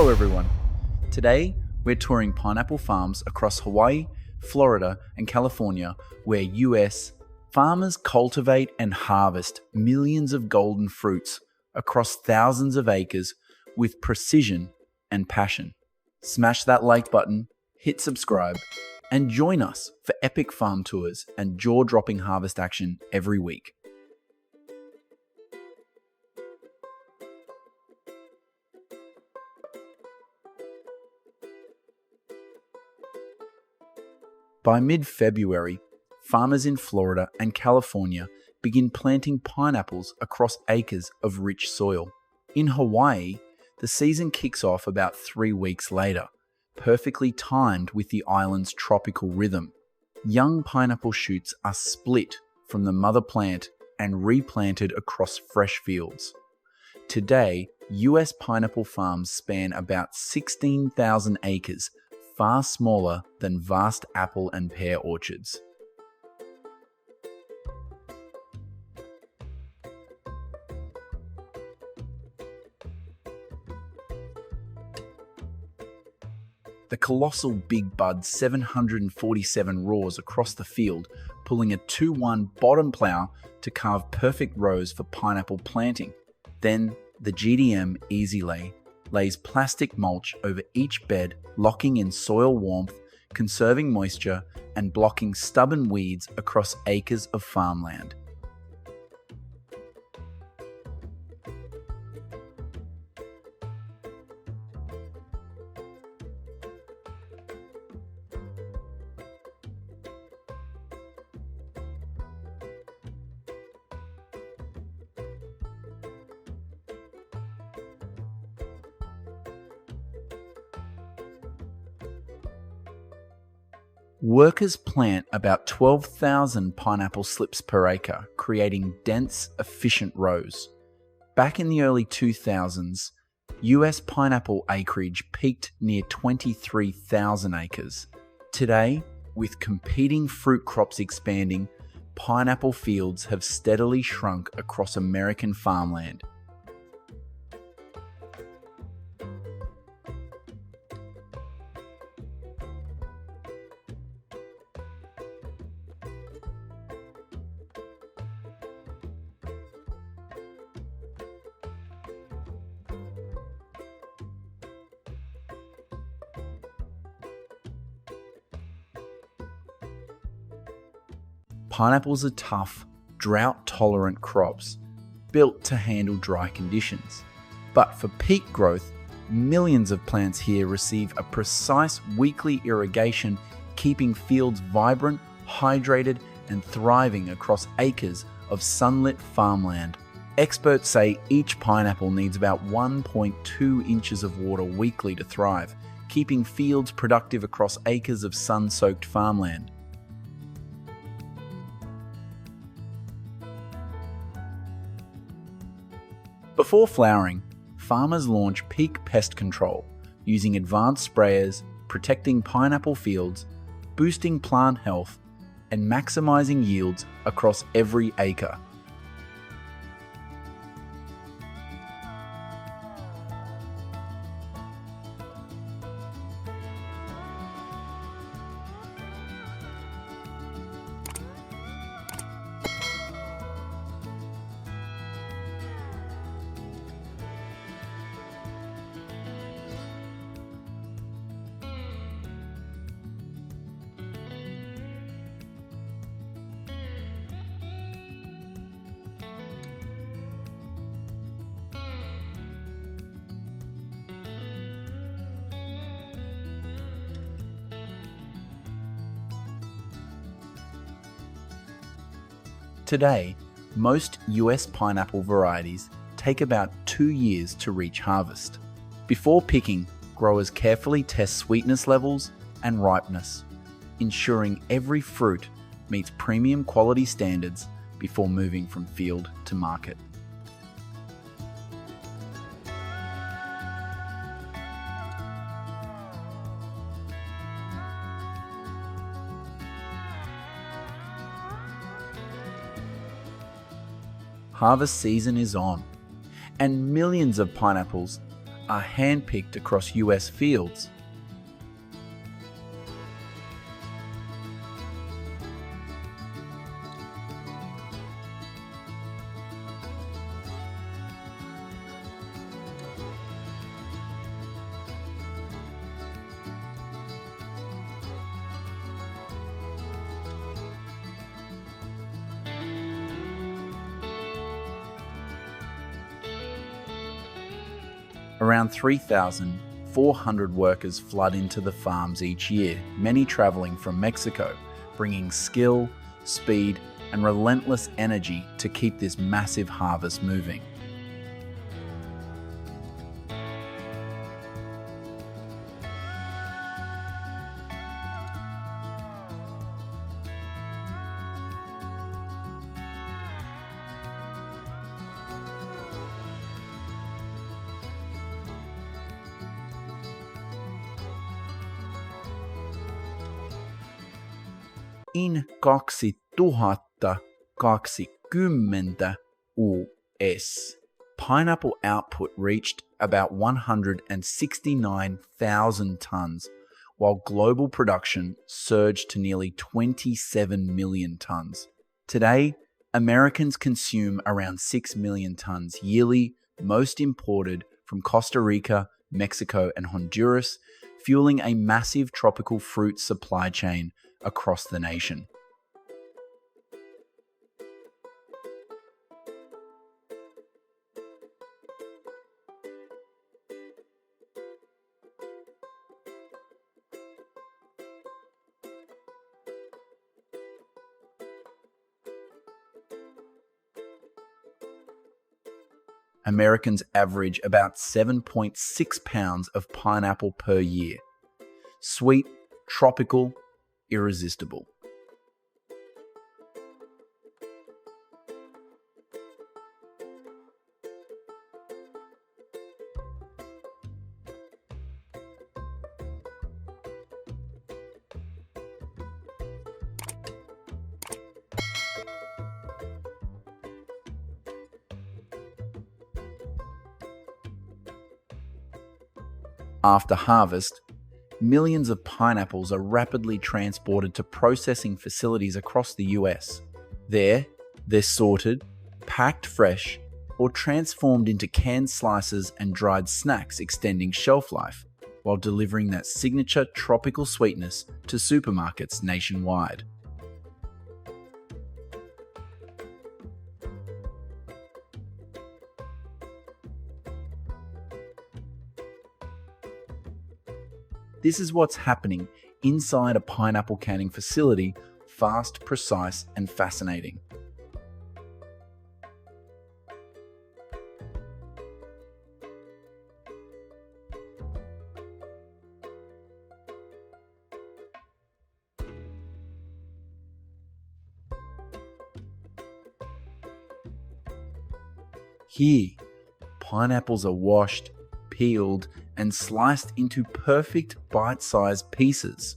Hello everyone. Today we're touring pineapple farms across Hawaii, Florida and California where US farmers cultivate and harvest millions of golden fruits across thousands of acres with precision and passion. Smash that like button, hit subscribe, and join us for epic farm tours and jaw-dropping harvest action every week. By mid-February, farmers in Florida and California begin planting pineapples across acres of rich soil. In Hawaii, the season kicks off about 3 weeks later, perfectly timed with the island's tropical rhythm. Young pineapple shoots are split from the mother plant and replanted across fresh fields. Today, US pineapple farms span about 16,000 acres, far smaller than vast apple and pear orchards. The colossal Big Bud 747 roars across the field, pulling a 2-1 bottom plow to carve perfect rows for pineapple planting. Then the GDM Easy Lay lays plastic mulch over each bed, locking in soil warmth, conserving moisture, and blocking stubborn weeds across acres of farmland. Workers plant about 12,000 pineapple slips per acre, creating dense, efficient rows. Back in the early 2000s, US pineapple acreage peaked near 23,000 acres. Today, with competing fruit crops expanding, pineapple fields have steadily shrunk across American farmland. Pineapples are tough, drought-tolerant crops, built to handle dry conditions. But for peak growth, millions of plants here receive a precise weekly irrigation, keeping fields vibrant, hydrated, and thriving across acres of sunlit farmland. Experts say each pineapple needs about 1.2 inches of water weekly to thrive, keeping fields productive across acres of sun-soaked farmland. Before flowering, farmers launch peak pest control, using advanced sprayers, protecting pineapple fields, boosting plant health, and maximizing yields across every acre. Today, most US pineapple varieties take about 2 years to reach harvest. Before picking, growers carefully test sweetness levels and ripeness, ensuring every fruit meets premium quality standards before moving from field to market. Harvest season is on, and millions of pineapples are handpicked across US fields. Around 3,400 workers flood into the farms each year, many travelling from Mexico, bringing skill, speed, and relentless energy to keep this massive harvest moving. In 2020 US, pineapple output reached about 169,000 tons, while global production surged to nearly 27 million tons. Today, Americans consume around 6 million tons yearly, most imported from Costa Rica, Mexico, and Honduras, fueling a massive tropical fruit supply chain across the nation. Americans average about 7.6 pounds of pineapple per year. Sweet, tropical, irresistible. After harvest, millions of pineapples are rapidly transported to processing facilities across the US. There, they're sorted, packed fresh, or transformed into canned slices and dried snacks, extending shelf life, while delivering that signature tropical sweetness to supermarkets nationwide. This is what's happening inside a pineapple canning facility, fast, precise, and fascinating. Here, pineapples are washed, peeled, and sliced into perfect bite-sized pieces.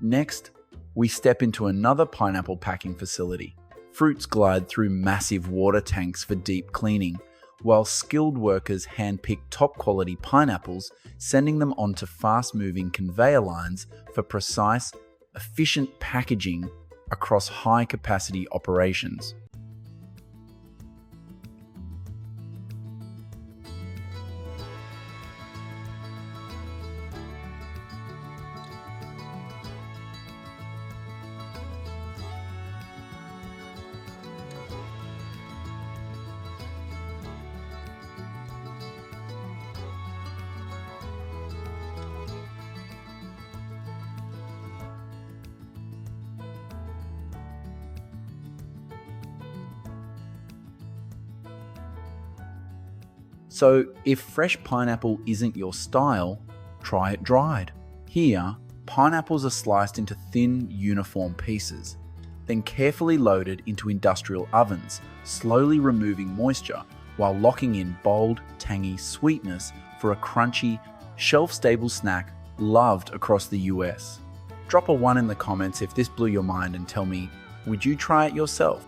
Next, we step into another pineapple packing facility. Fruits glide through massive water tanks for deep cleaning, while skilled workers handpick top-quality pineapples, sending them onto fast-moving conveyor lines for precise, efficient packaging across high-capacity operations. So if fresh pineapple isn't your style, try it dried. Here, pineapples are sliced into thin, uniform pieces, then carefully loaded into industrial ovens, slowly removing moisture while locking in bold, tangy sweetness for a crunchy, shelf-stable snack loved across the US. Drop a 1 in the comments if this blew your mind and tell me, would you try it yourself?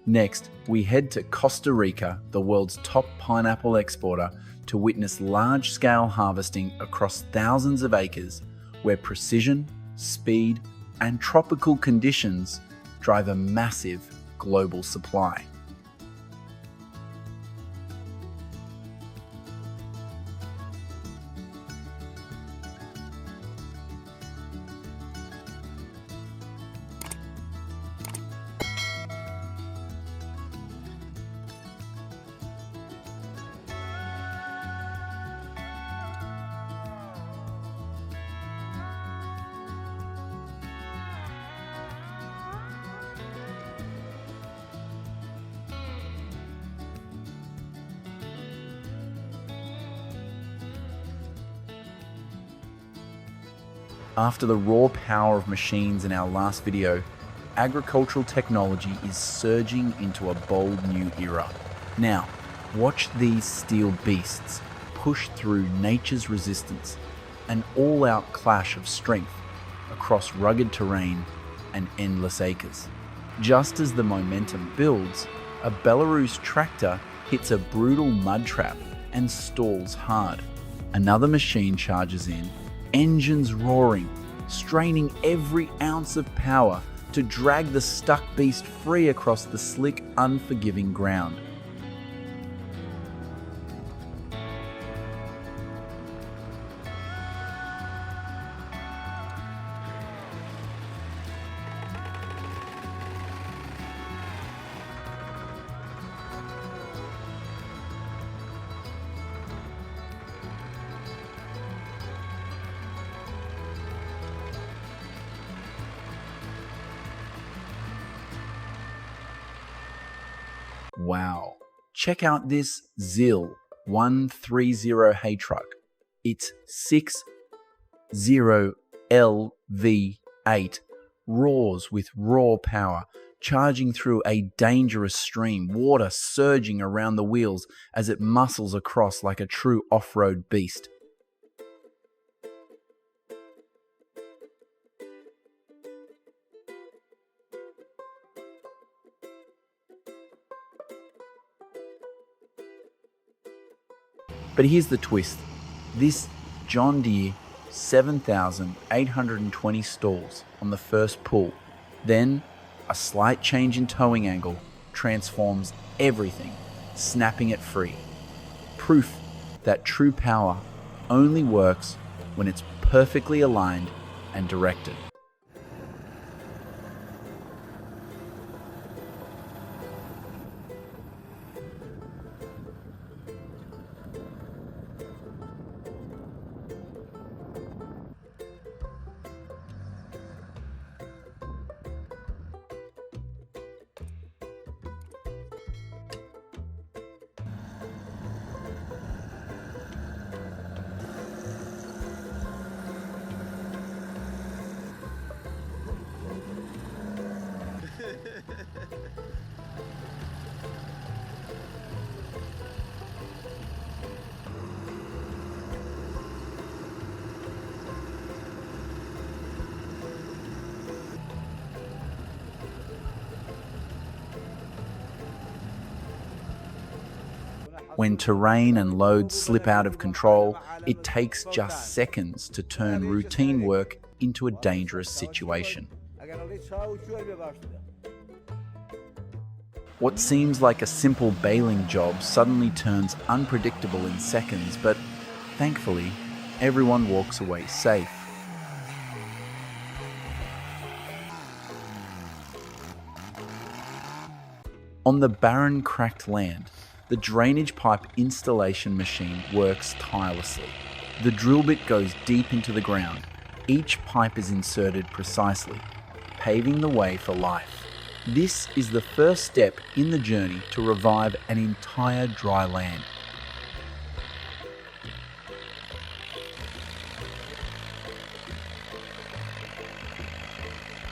Next, we head to Costa Rica, the world's top pineapple exporter, to witness large-scale harvesting across thousands of acres, where precision, speed, and tropical conditions drive a massive global supply. After the raw power of machines in our last video, agricultural technology is surging into a bold new era. Now, watch these steel beasts push through nature's resistance, an all-out clash of strength across rugged terrain and endless acres. Just as the momentum builds, a Belarus tractor hits a brutal mud trap and stalls hard. Another machine charges in, engines roaring, straining every ounce of power to drag the stuck beast free across the slick, unforgiving ground. Wow, check out this ZIL 130 hay truck. It's 60LV8, roars with raw power, charging through a dangerous stream, water surging around the wheels as it muscles across like a true off-road beast. But here's the twist. This John Deere 7,820 stalls on the first pull. Then a slight change in towing angle transforms everything, snapping it free. Proof that true power only works when it's perfectly aligned and directed. When terrain and loads slip out of control, it takes just seconds to turn routine work into a dangerous situation. What seems like a simple baling job suddenly turns unpredictable in seconds, but thankfully, everyone walks away safe. On the barren, cracked land, the drainage pipe installation machine works tirelessly. The drill bit goes deep into the ground. Each pipe is inserted precisely, paving the way for life. This is the first step in the journey to revive an entire dry land.